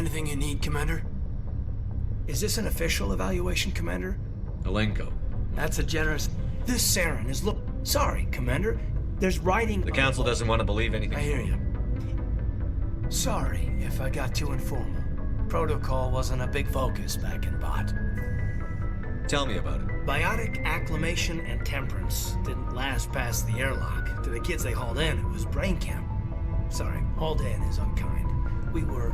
Anything you need, Commander? Is this an official evaluation, Commander? Alenko. That's a generous... This Saren is Sorry, Commander. There's writing... The Council doesn't want to believe anything. I hear you. Sorry if I got too informal. Protocol wasn't a big focus back in Bot. Tell me about it. Biotic acclimation and temperance didn't last past the airlock. To the kids they hauled in, it was brain camp. Sorry, hauled in is unkind. We were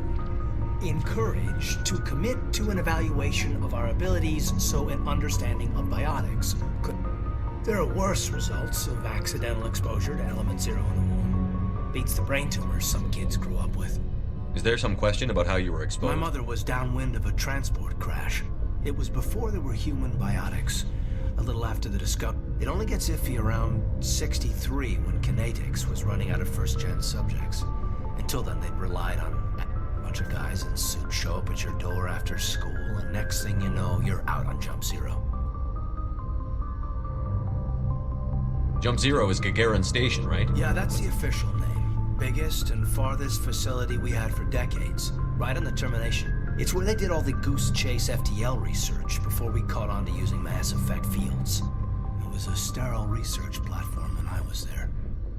encouraged to commit to an evaluation of our abilities so an understanding of biotics could... There are worse results of accidental exposure to element 0 in the womb. Beats the brain tumors some kids grew up with. Is there some question about how you were exposed? My mother was downwind of a transport crash. It was before there were human biotics. A little after the discovery. It only gets iffy around 63 when kinetics was running out of first-gen subjects. Until then, they'd relied on a bunch of guys in suits show up at your door after school, and next thing you know, you're out on Jump Zero. Jump Zero is Gagarin Station, right? Yeah, that's the official name. Biggest and farthest facility we had for decades. Right on the termination. It's where they did all the Goose Chase FTL research before we caught on to using mass effect fields. It was a sterile research platform when I was there.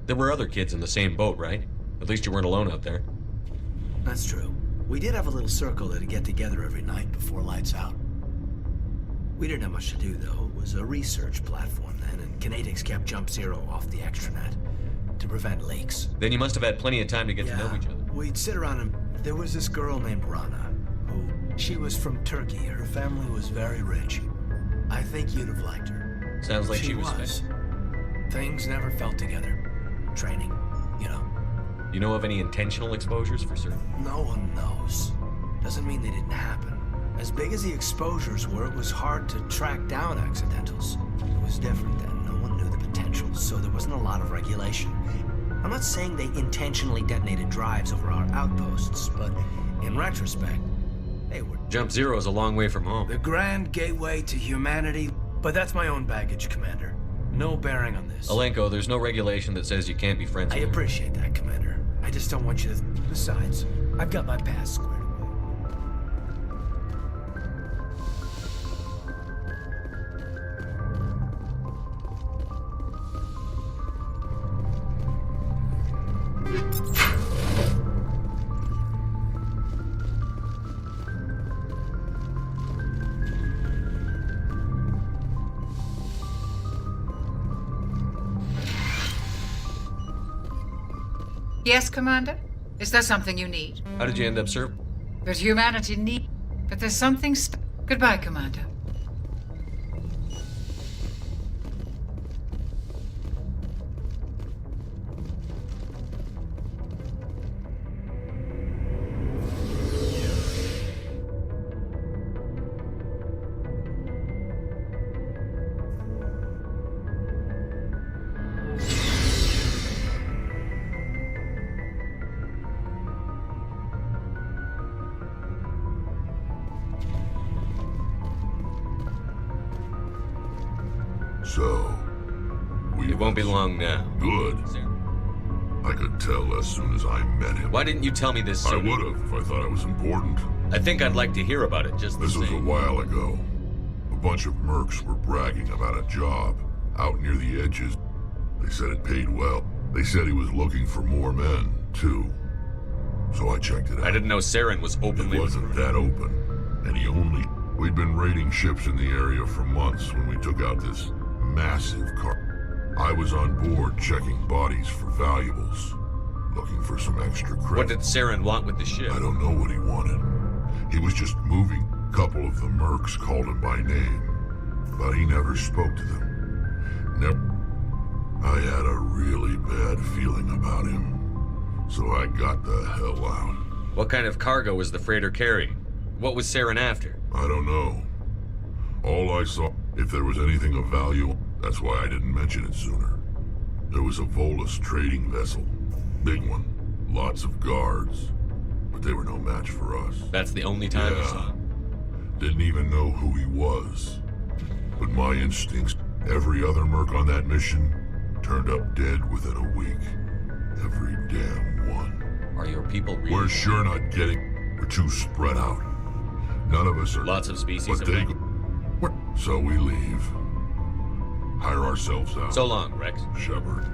There were other kids in the same boat, right? At least you weren't alone out there. That's true. We did have a little circle that'd get together every night before lights out. We didn't have much to do, though. It was a research platform then, and kinetics kept Jump Zero off the extranet to prevent leaks. Then you must have had plenty of time to get to know each other. We'd sit around and... There was this girl named Rana. She was from Turkey. Her family was very rich. I think you'd have liked her. Sounds like she was. Things never felt together. Training, you know. You know of any intentional exposures for certain? No one knows. Doesn't mean they didn't happen. As big as the exposures were, it was hard to track down accidentals. It was different then. No one knew the potential, so there wasn't a lot of regulation. I'm not saying they intentionally detonated drives over our outposts, but in retrospect, they were... Jump Zero is a long way from home. The grand gateway to humanity, but that's my own baggage, Commander. No bearing on this. Alenko, there's no regulation that says you can't be friends with I appreciate that, Commander. I just don't want you to... Besides, I've got my past squared away. Yes, Commander? Is there something you need? How did you end up, sir? That humanity need... But there's something Goodbye, Commander. So, It won't be long now. Good. I could tell as soon as I met him. Why didn't you tell me this I sooner? would have if I thought it was important. I think I'd like to hear about it, just the This was a same. while ago. A bunch of mercs were bragging about a job out near the edges. They said it paid well. They said he was looking for more men, too. So I checked it out. I didn't know Saren was openly... It wasn't that open. And he only... We'd been raiding ships in the area for months when we took out this massive car. I was on board checking bodies for valuables, looking for some extra credit. What did Saren want with the ship? I don't know what he wanted. He was just moving. A couple of the mercs called him by name, but he never spoke to them. Never. I had a really bad feeling about him, so I got the hell out. What kind of cargo was the freighter carrying? What was Saren after? I don't know. All I saw, if there was anything of value, that's why I didn't mention it sooner. There was a Volus trading vessel. Big one. Lots of guards. But they were no match for us. That's the only time I saw Yeah. him. Didn't even know who he was. But my instincts, every other merc on that mission, turned up dead within a week. Every damn one. Are your people really... We're sure not getting... We're too spread out. None of us are... Lots of species But of they... men. So we leave. Hire ourselves out. So long, Rex. Shepard.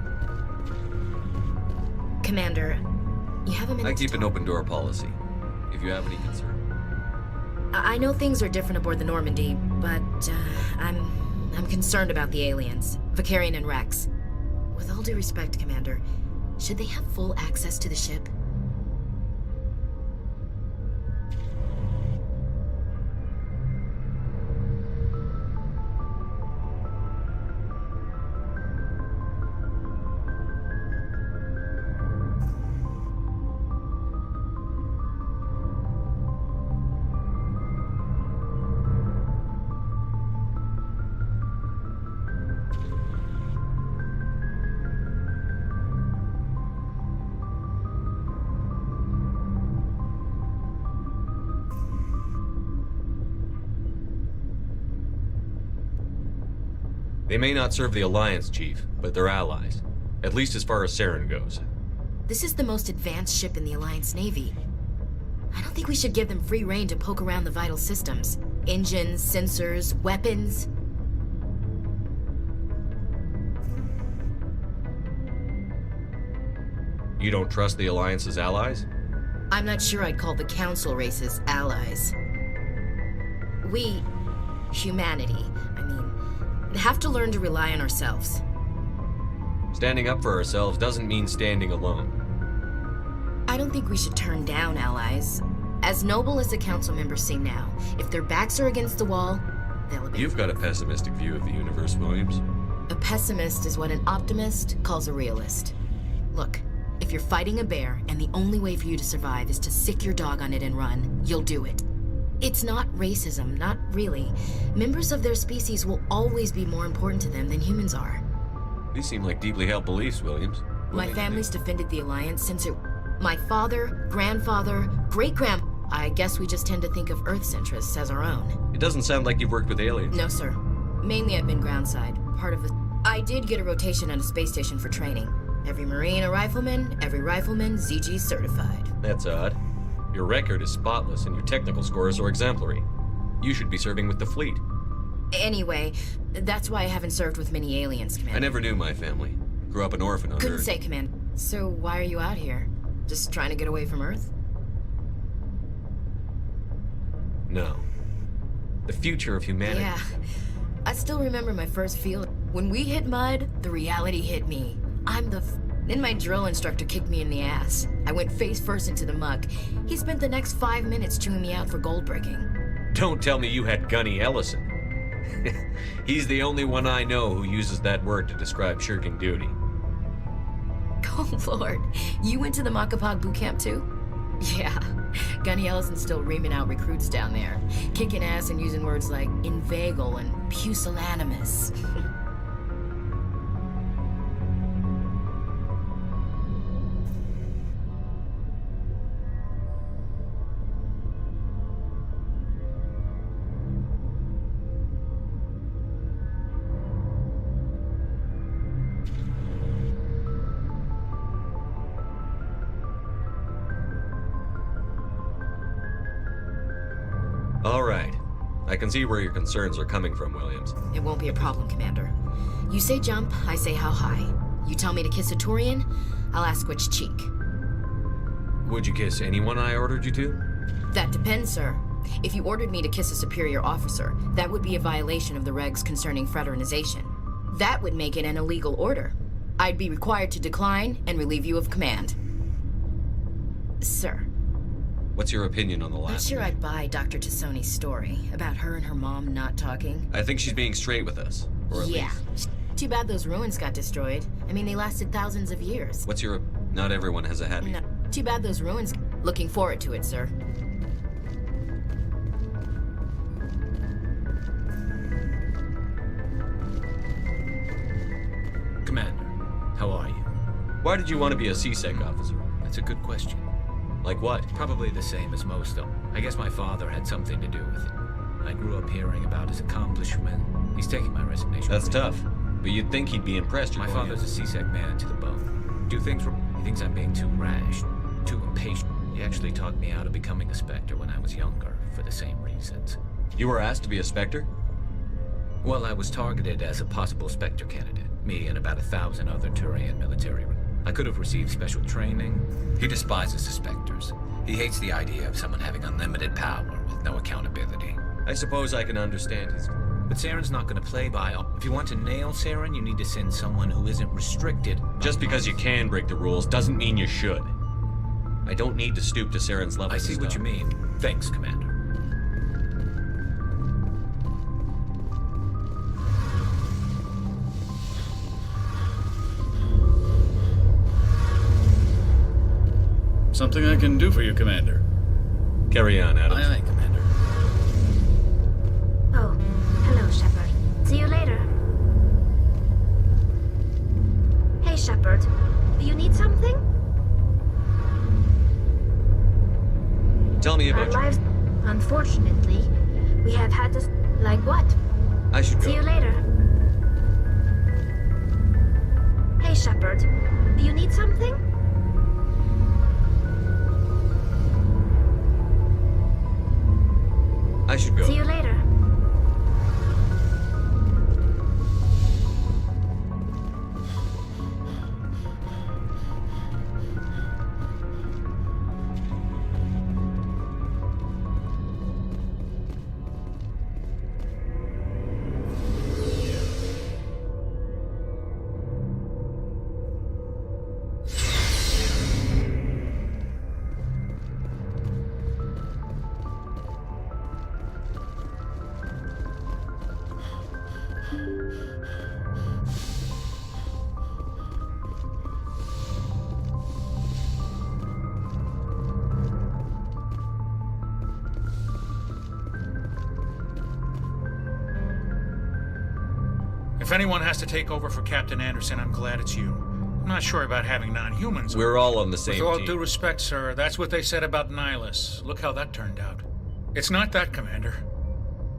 Commander, you have a minute I keep to an talk? open door policy. If you have any concern. I know things are different aboard the Normandy, but I'm concerned about the aliens, Vicarian and Rex. With all due respect, Commander, should they have full access to the ship? They may not serve the Alliance, Chief, but they're allies. At least as far as Saren goes. This is the most advanced ship in the Alliance Navy. I don't think we should give them free rein to poke around the vital systems. Engines, sensors, weapons. You don't trust the Alliance's allies? I'm not sure I'd call the Council races allies. We, humanity, have to learn to rely on ourselves. Standing up for ourselves doesn't mean standing alone. I don't think we should turn down allies. As noble as the Council members seem now, if their backs are against the wall, they'll abandon. You've got a pessimistic view of the universe, Williams. A pessimist is what an optimist calls a realist. Look, if you're fighting a bear and the only way for you to survive is to sick your dog on it and run, you'll do it. It's not racism, not really. Members of their species will always be more important to them than humans are. These seem like deeply held beliefs, Williams. My family's defended the Alliance since it... My father, grandfather, great-grand... I guess we just tend to think of Earth's interests as our own. It doesn't sound like you've worked with aliens. No, sir. Mainly I've been groundside, part of the... I did get a rotation at a space station for training. Every Marine a rifleman, every rifleman ZG certified. That's odd. Your record is spotless and your technical scores are exemplary. You should be serving with the fleet. Anyway, that's why I haven't served with many aliens, Commander. I never knew my family. Grew up an orphan on Couldn't Earth. say, Commander. So why are you out here? Just trying to get away from Earth? No. The future of humanity. Yeah. I still remember my first field. When we hit mud, the reality hit me. Then my drill instructor kicked me in the ass. I went face first into the muck. He spent the next 5 minutes chewing me out for gold bricking. Don't tell me you had Gunny Ellison. He's the only one I know who uses that word to describe shirking duty. Oh, Lord. You went to the Macapag boot camp, too? Yeah. Gunny Ellison's still reaming out recruits down there. Kicking ass and using words like inveigle and pusillanimous. All right. I can see where your concerns are coming from, Williams. It won't be a problem, Commander. You say jump, I say how high. You tell me to kiss a Turian, I'll ask which cheek. Would you kiss anyone I ordered you to? That depends, sir. If you ordered me to kiss a superior officer, that would be a violation of the regs concerning fraternization. That would make it an illegal order. I'd be required to decline and relieve you of command. Sir. What's your opinion on the Not last sure one? I'd buy Dr. Tassoni's story about her and her mom not talking. I think she's being straight with us. Or at Yeah. least. Too bad those ruins got destroyed. I mean, they lasted thousands of years. What's your... Not everyone has a happy... No. Too bad those ruins... Looking forward to it, sir. Commander, how are you? Why did you want to be a CSEC officer? That's a good question. Like what? Probably the same as most of them. I guess my father had something to do with it. I grew up hearing about his accomplishment. He's taking my resignation. That's pretty tough. But you'd think he'd be impressed you're My going father's in. a CSEC man to the bone. Do things wrong. He thinks I'm being too rash, too impatient. He actually talked me out of becoming a Spectre when I was younger, for the same reasons. You were asked to be a Spectre? Well, I was targeted as a possible Spectre candidate. Me and about 1,000 other Turian military. I could have received special training. He despises the Spectres. He hates the idea of someone having unlimited power with no accountability. I suppose I can understand his... But Saren's not going to play by... If you want to nail Saren, you need to send someone who isn't restricted. Just because you can break the rules doesn't mean you should. I don't need to stoop to Saren's level. I see what you mean. Thanks, Commander. Something I can do for you, Commander. Carry on, Adams. Aye, aye, Commander. Oh, hello, Shepard. See you later. Hey, Shepard. Do you need something? Tell me Our about you. lives... Unfortunately, we have had to... Like what? I should See you go. later. Hey, Shepard. Do you need something? I should go. See you later. If anyone has to take over for Captain Anderson, I'm glad it's you. I'm not sure about having non-humans. We're all on the same With all team. due respect, sir, that's what they said about Nihilus. Look how that turned out. It's not that, Commander.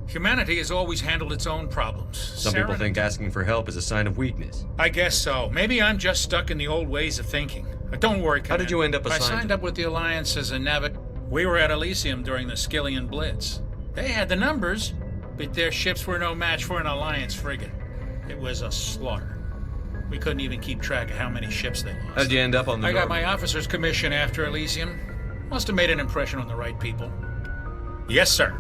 Humanity has always handled its own problems. Some people think asking for help is a sign of weakness. I guess so. Maybe I'm just stuck in the old ways of thinking. But don't worry, Commander. How did you end up I assigned signed to- up with the Alliance as a We were at Elysium during the Skillian Blitz. They had the numbers, but their ships were no match for an Alliance frigate. It was a slaughter. We couldn't even keep track of how many ships they lost. How'd you end up on the I got Norman? my officer's commission after Elysium. Must have made an impression on the right people. Yes, sir.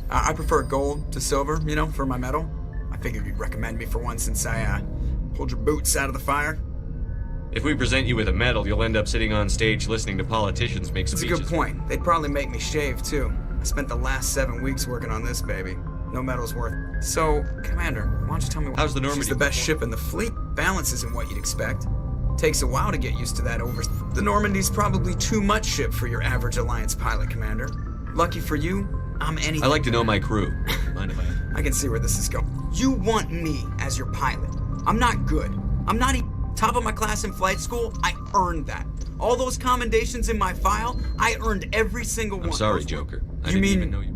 I prefer gold to silver, you know, for my medal. I figured you'd recommend me for one since I, pulled your boots out of the fire. If we present you with a medal, you'll end up sitting on stage listening to politicians make That's a speeches. good point. They'd probably make me shave, too. I spent the last 7 weeks working on this baby. No medal's worth. So, Commander, why don't you tell me How's the Normandy She's the best perform? ship in the fleet. Balance isn't what you'd expect. Takes a while to get used to that over... The Normandy's probably too much ship for your average Alliance pilot, Commander. Lucky for you, I'm anything. I like to know my crew. Mind if I... I can see where this is going. You want me as your pilot. I'm not good. I'm not even top of my class in flight school. I earned that. All those commendations in my file, I earned every single one. I'm sorry, Those Joker. I You didn't mean- even know you.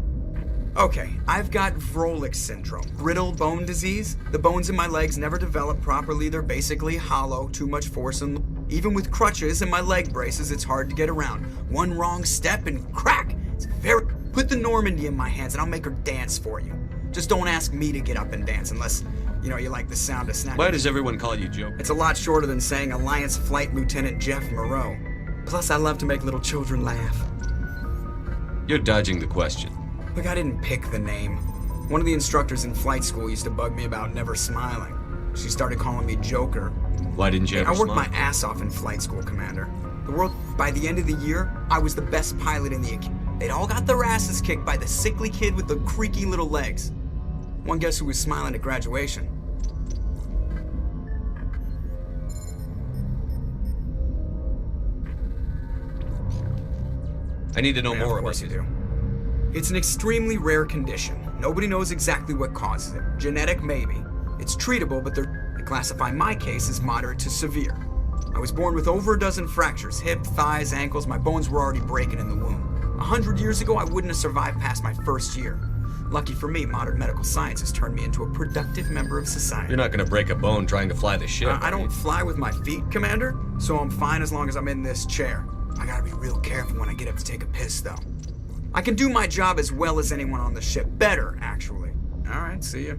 Okay, I've got Vrolik syndrome, brittle bone disease. The bones in my legs never develop properly. They're basically hollow, too much force, and even with crutches and my leg braces, it's hard to get around. One wrong step and crack. It's very... Put the Normandy in my hands and I'll make her dance for you. Just don't ask me to get up and dance unless, you know, you like the sound of snapping. Why does everyone call you Joker? It's a lot shorter than saying Alliance Flight Lieutenant Jeff Moreau. Plus, I love to make little children laugh. You're dodging the question. Look, I didn't pick the name. One of the instructors in flight school used to bug me about never smiling. She started calling me Joker. Why didn't you ever I worked smile? my ass off in flight school, Commander. The world, by the end of the year, I was the best pilot in the academy. They'd all got their asses kicked by the sickly kid with the creaky little legs. One guess who was smiling at graduation? I need to know Yeah, more of course about you this. do. It's an extremely rare condition. Nobody knows exactly what causes it. Genetic, maybe. It's treatable, but they classify my case as moderate to severe. I was born with over a dozen fractures, hip, thighs, ankles. My bones were already breaking in the womb. 100 years ago, I wouldn't have survived past my first year. Lucky for me, modern medical science has turned me into a productive member of society. You're not gonna break a bone trying to fly the ship. I don't fly with my feet, Commander, so I'm fine as long as I'm in this chair. I gotta be real careful when I get up to take a piss, though. I can do my job as well as anyone on the ship. Better, actually. All right, see ya.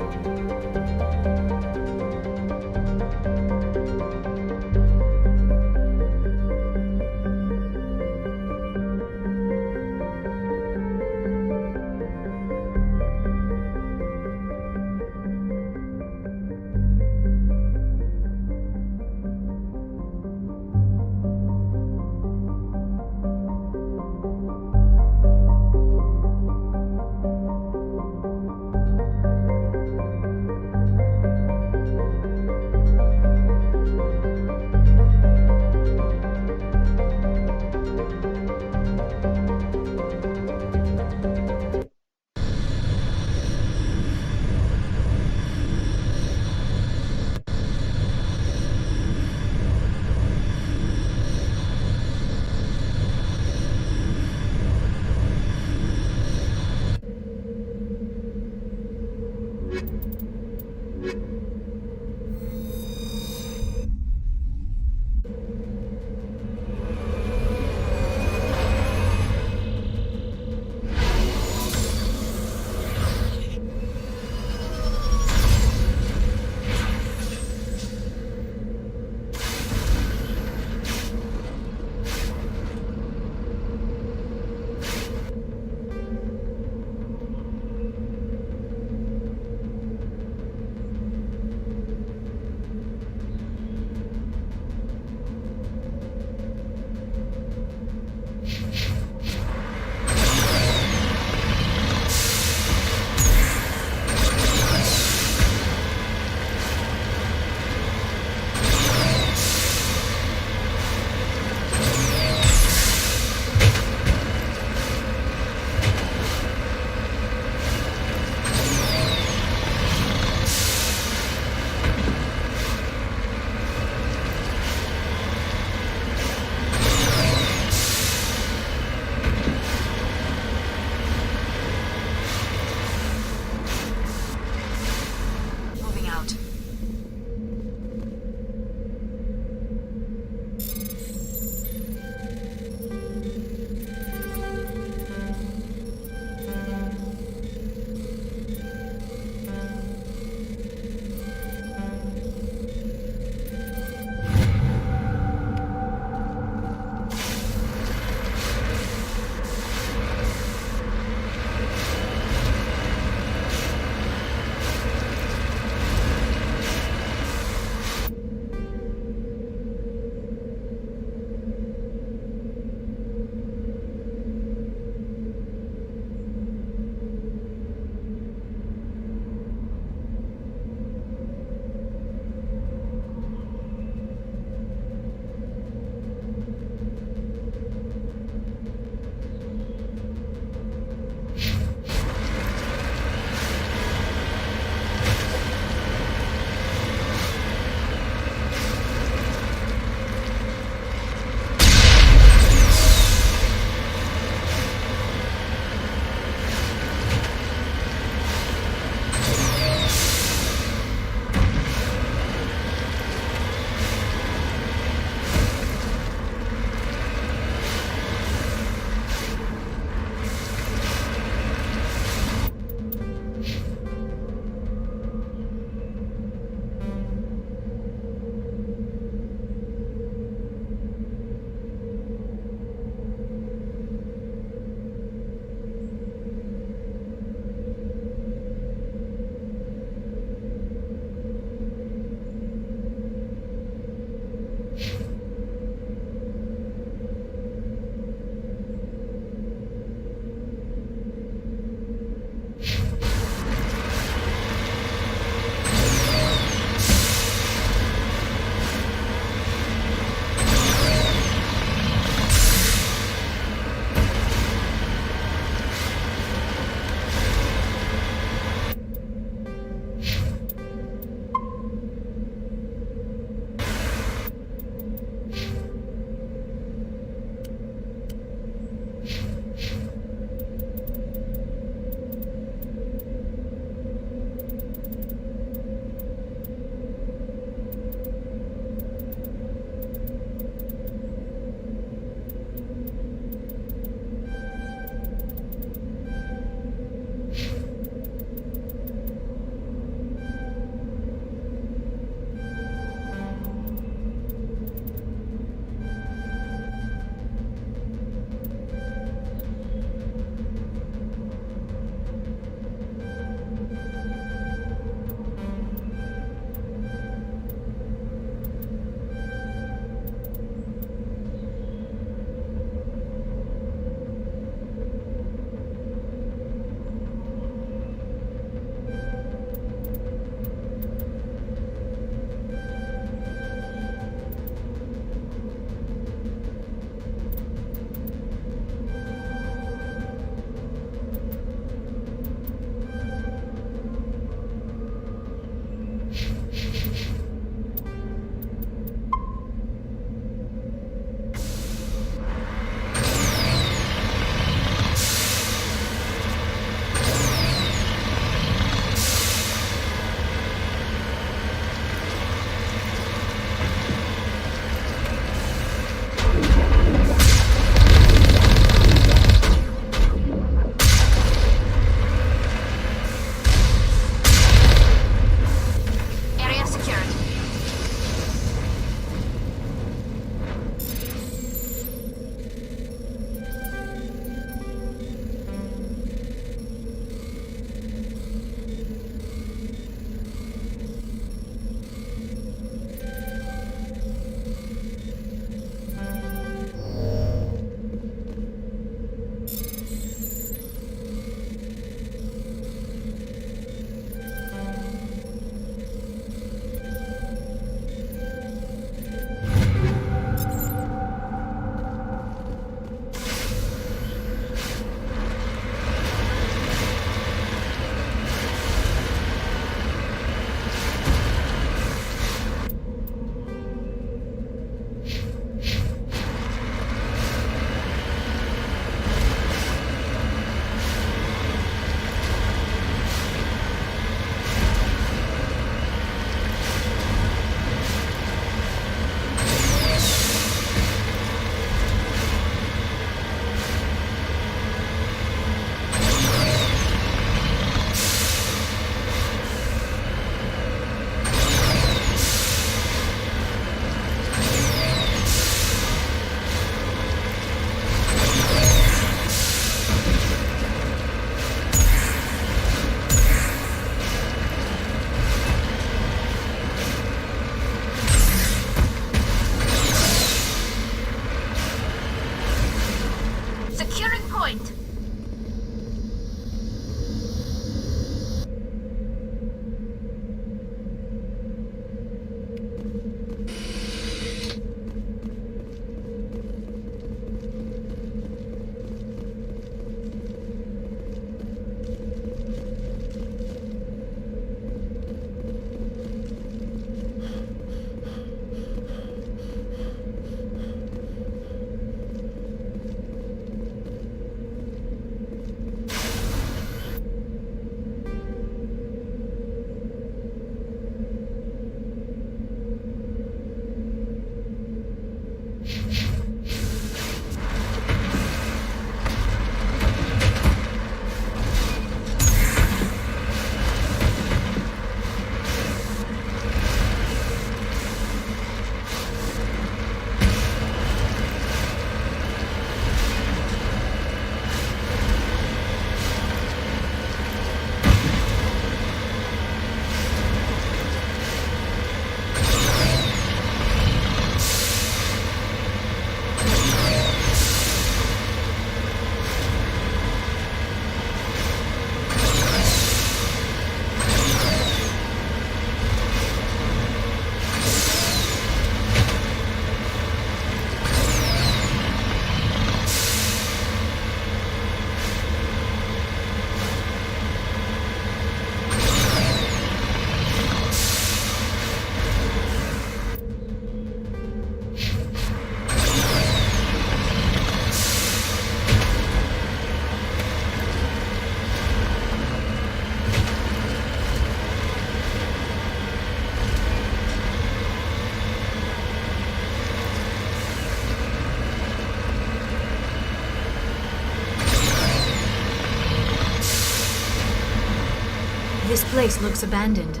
place looks abandoned.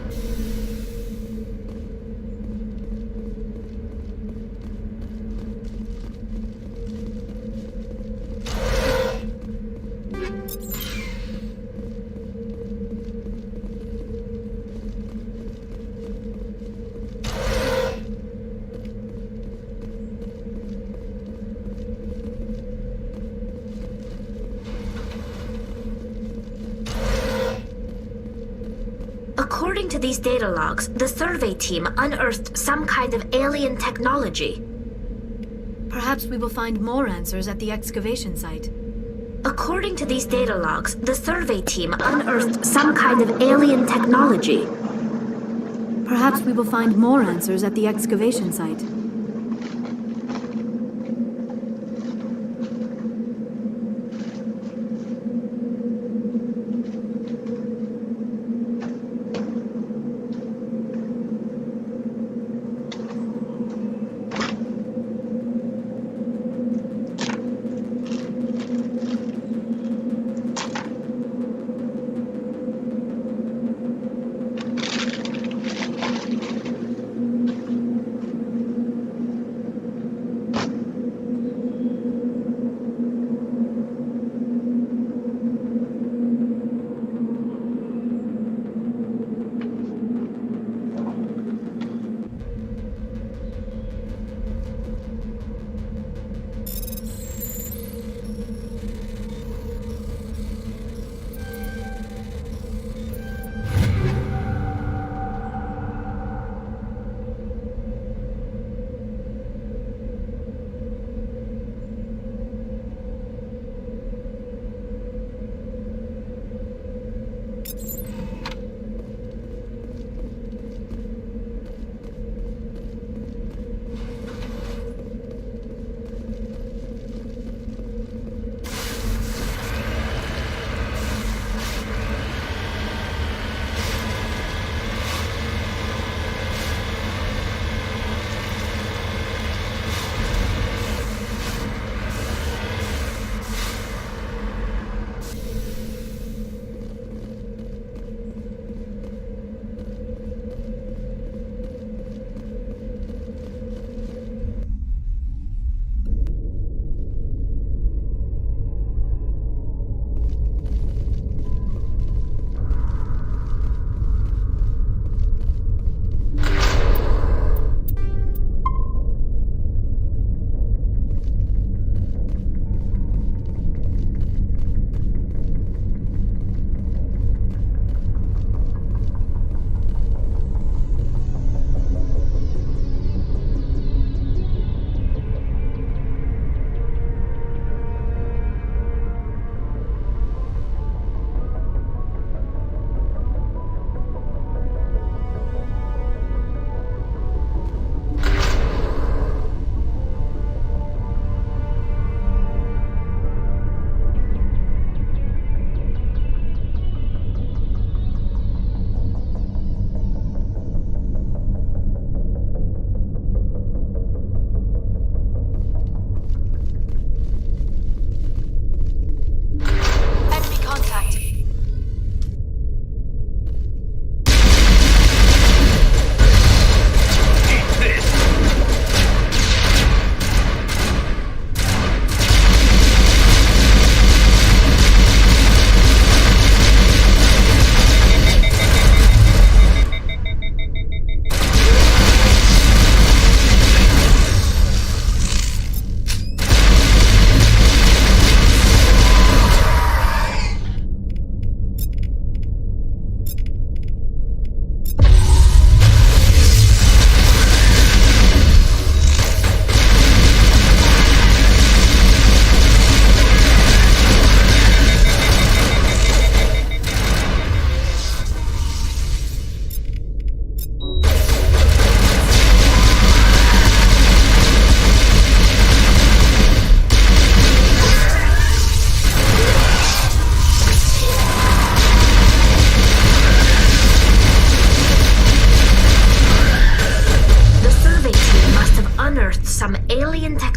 According to these data logs, the survey team unearthed some kind of alien technology. Perhaps we will find more answers at the excavation site. According to these data logs, the survey team unearthed some kind of alien technology. Perhaps we will find more answers at the excavation site.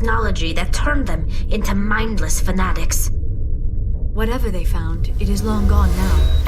technology that turned them into mindless fanatics. Whatever they found, it is long gone now.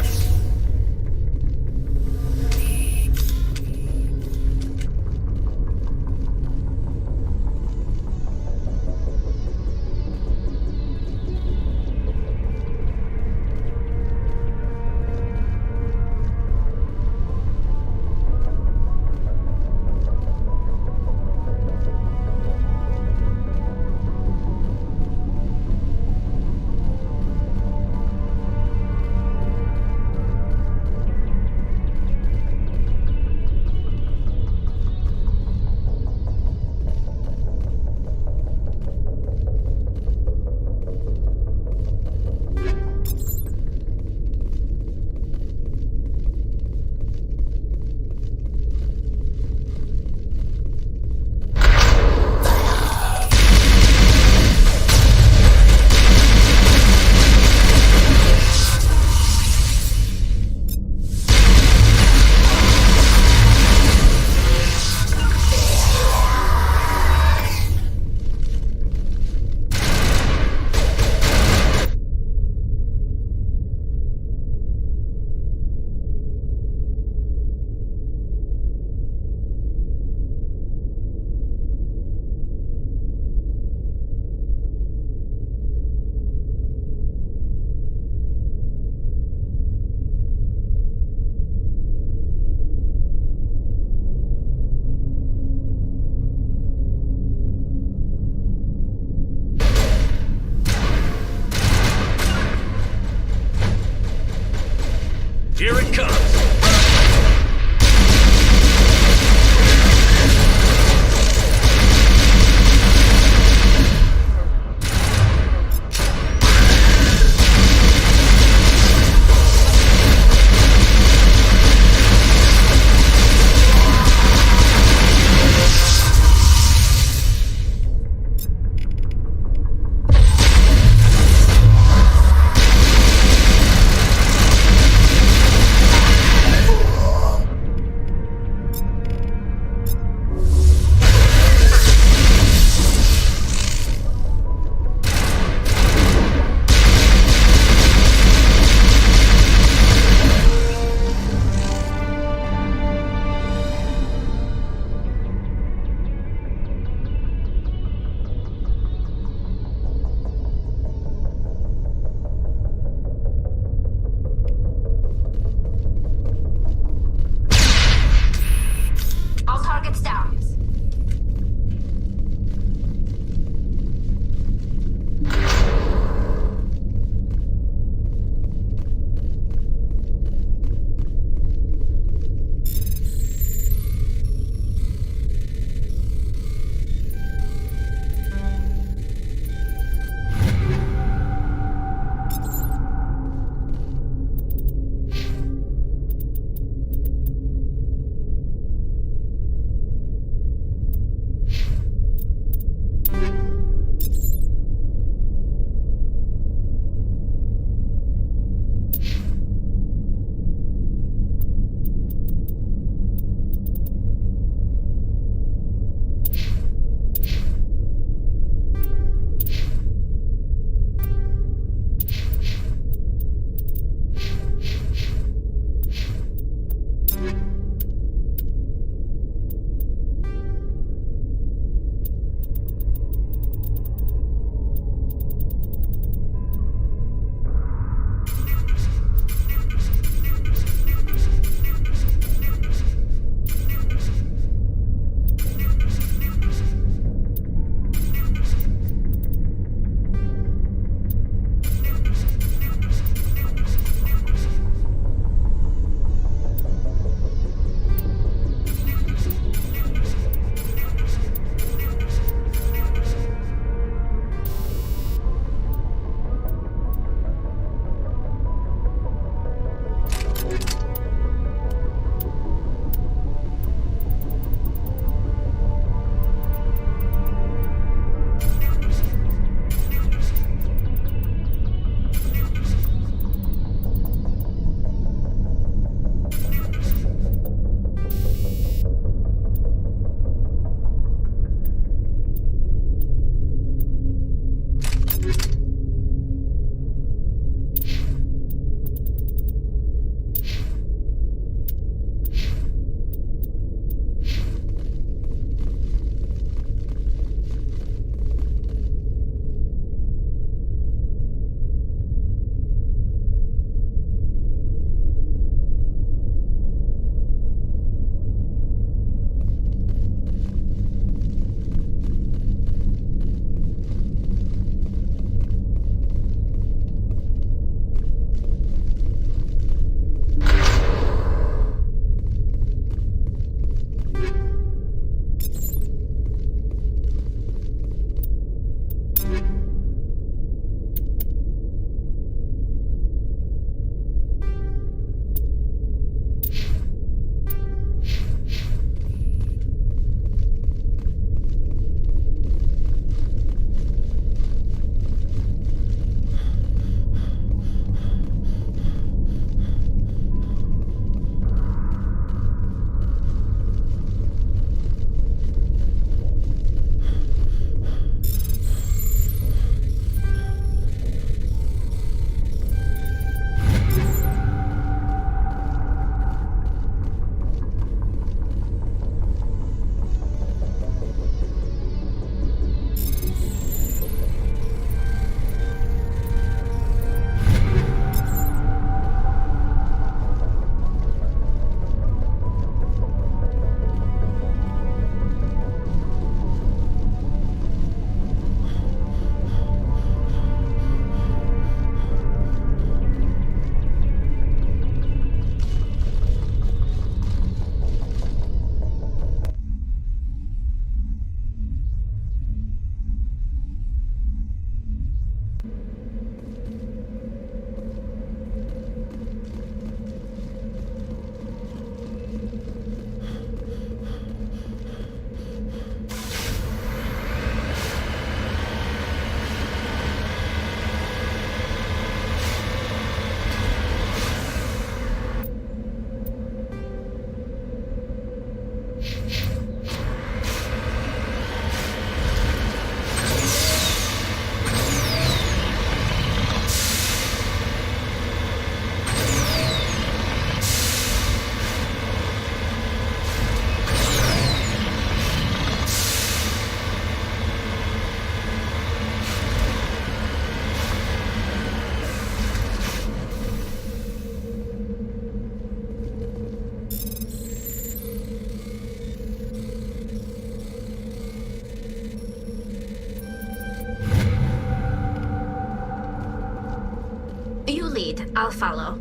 I'll follow.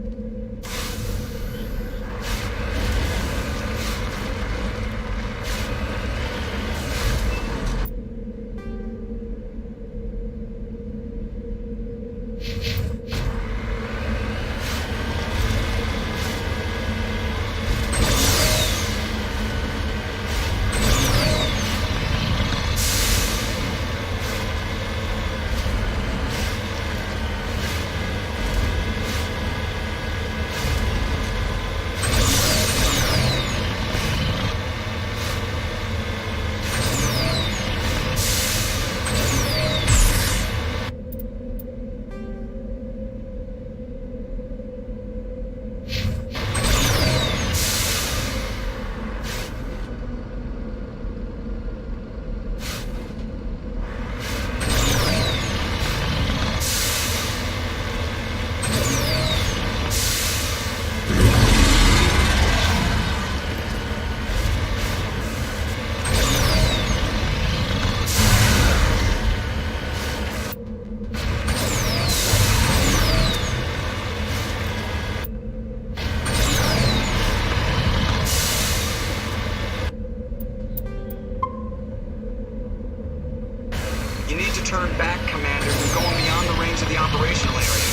You need to turn back, Commander. You're going beyond the range of the operational area.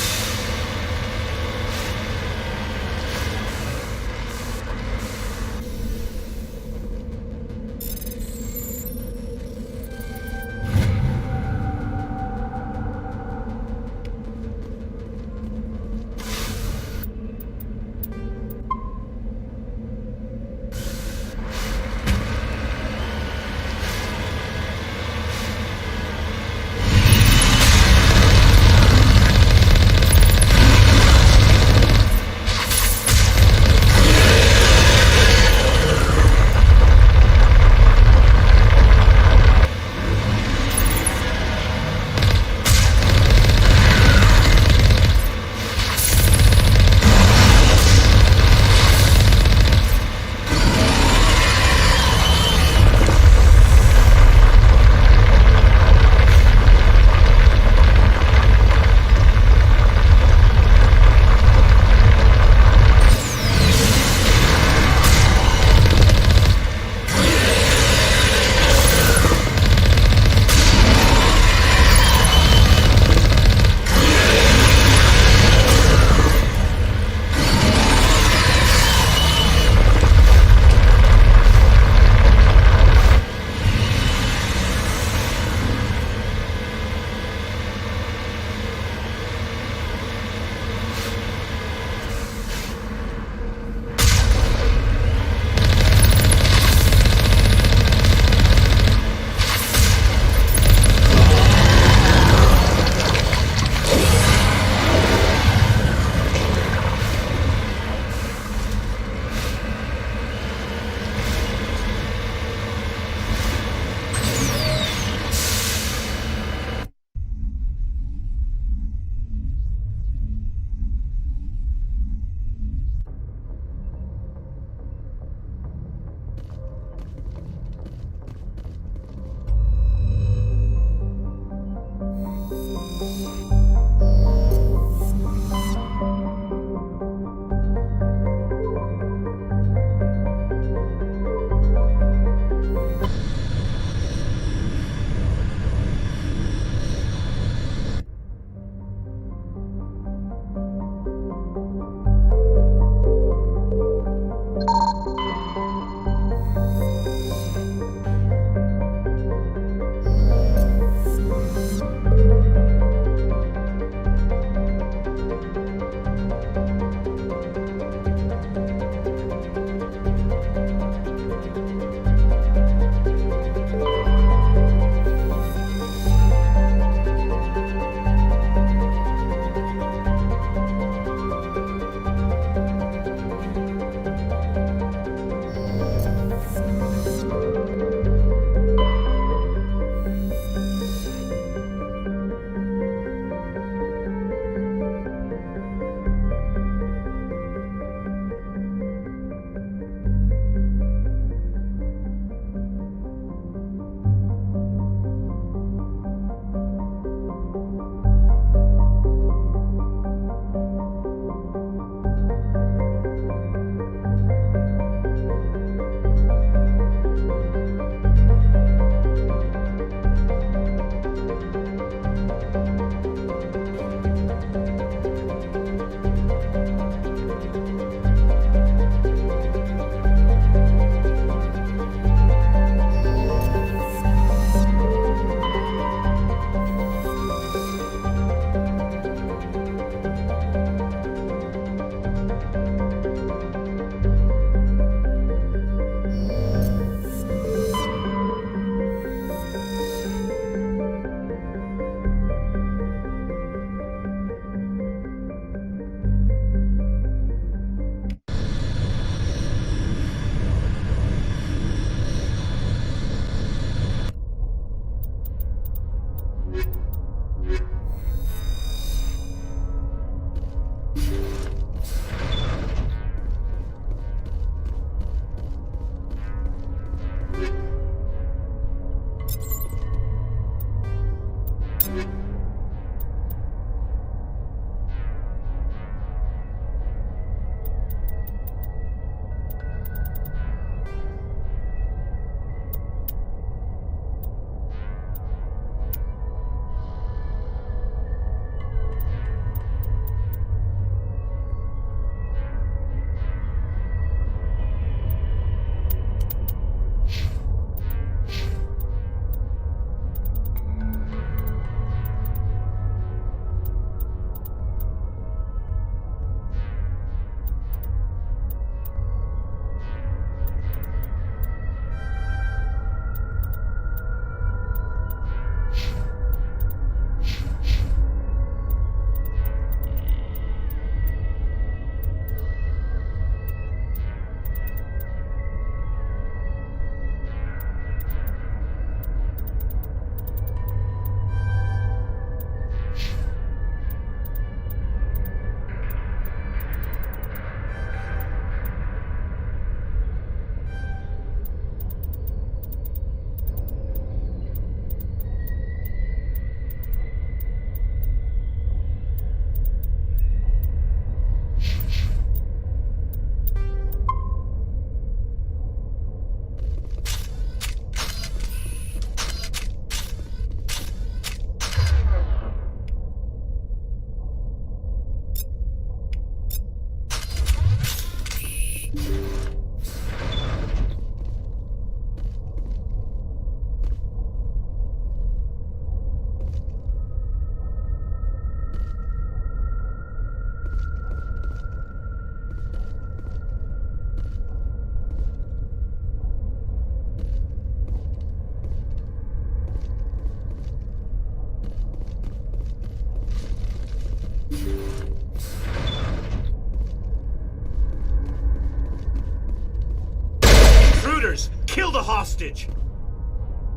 kill the hostage!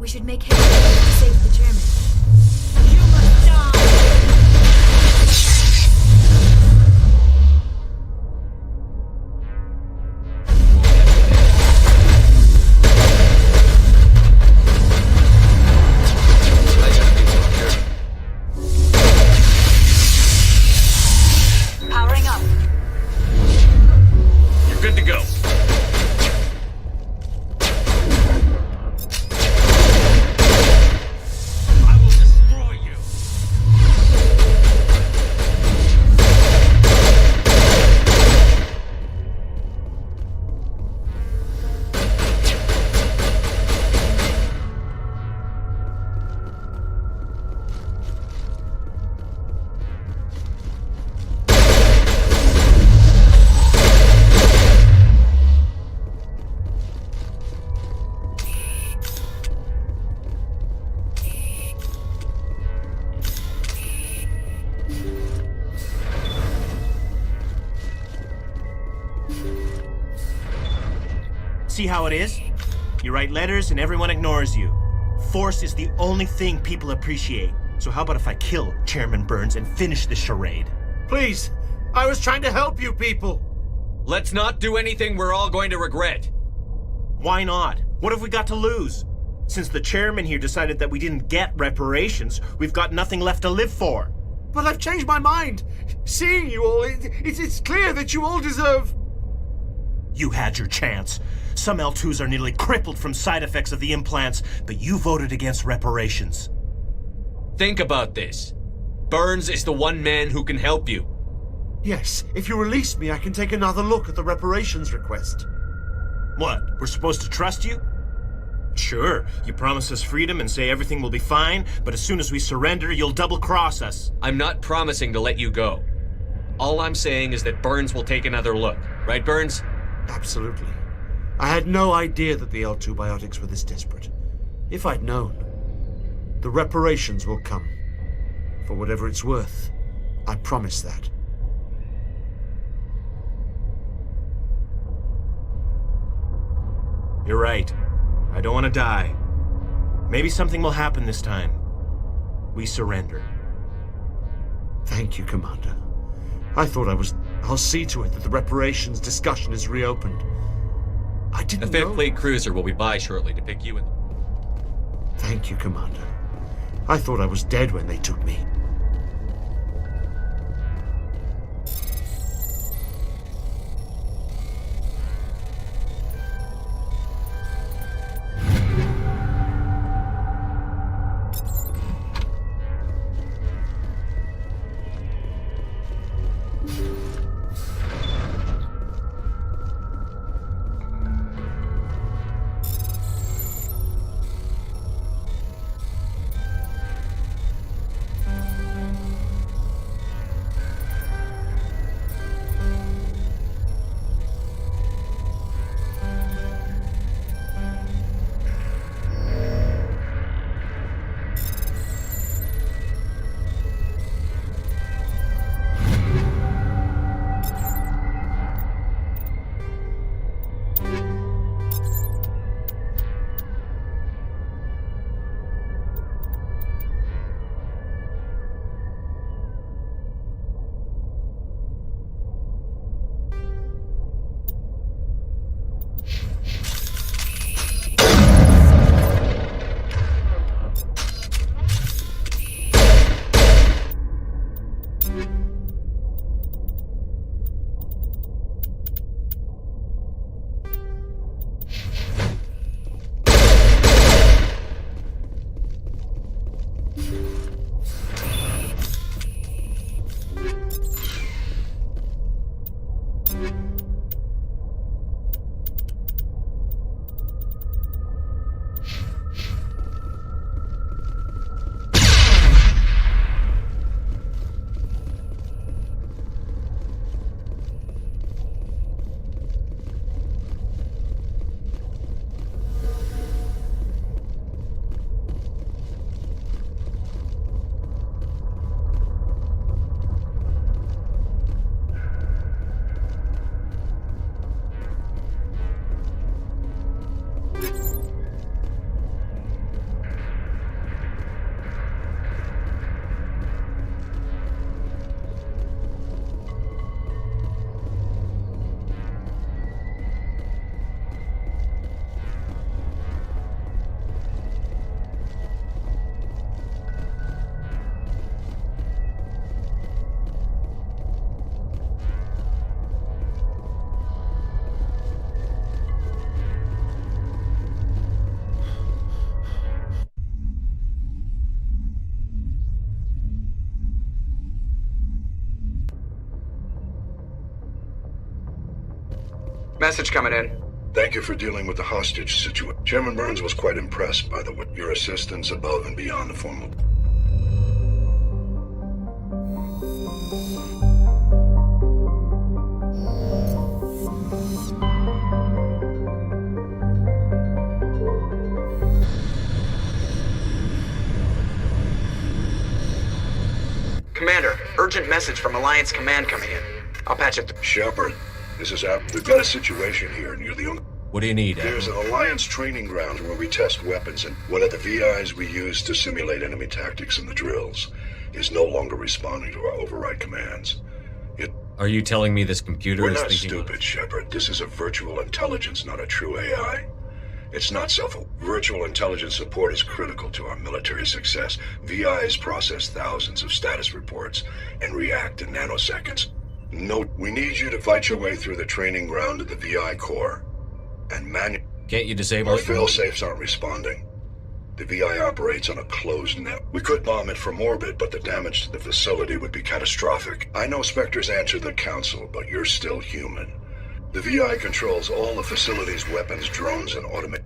We should make haste to save the chairman. You must die! Powering up. You're good to go. I will destroy you. See how it is? You write letters and everyone ignores you. Force is the only thing people appreciate. So how about if I kill Chairman Burns and finish this charade? Please, I was trying to help you people. Let's not do anything we're all going to regret. Why not? What have we got to lose? Since the chairman here decided that we didn't get reparations, we've got nothing left to live for. But I've changed my mind. Seeing you all, it's clear that you all deserve... You had your chance. Some L2s are nearly crippled from side effects of the implants, but you voted against reparations. Think about this. Burns is the one man who can help you. Yes, if you release me, I can take another look at the reparations request. What, we're supposed to trust you? Sure, you promise us freedom and say everything will be fine, but as soon as we surrender, you'll double-cross us. I'm not promising to let you go. All I'm saying is that Burns will take another look. Right, Burns? Absolutely. I had no idea that the L2 biotics were this desperate. If I'd known, the reparations will come. For whatever it's worth, I promise that. You're right. I don't want to die. Maybe something will happen this time. We surrender. Thank you, Commander. I thought I'll see to it that the reparations discussion is reopened. I didn't The know... 5th Fleet cruiser will be by shortly to pick you in. Thank you, Commander. I thought I was dead when they took me. Message coming in. Thank you for dealing with the hostage situation. Chairman Burns was quite impressed by your assistance above and beyond the formal. Commander, urgent message from Alliance Command coming in. I'll patch it. Shepard, this is Ab. We've got a situation here, and you're the only. What do you need, There's an Alliance training ground where we test weapons, and one of the VIs we use to simulate enemy tactics in the drills is no longer responding to our override commands. Are you telling me this computer We're is not thinking... stupid, Shepard. This is a virtual intelligence, not a true AI. It's not virtual intelligence support is critical to our military success. VIs process thousands of status reports and react in nanoseconds. No, we need you to fight your way through the training ground of the VI core. And Can't you disable our it? failsafes aren't responding. The VI operates on a closed net. We could bomb it from orbit, but the damage to the facility would be catastrophic. I know Spectres answer the Council, but you're still human. The VI controls all the facility's weapons, drones, and automation.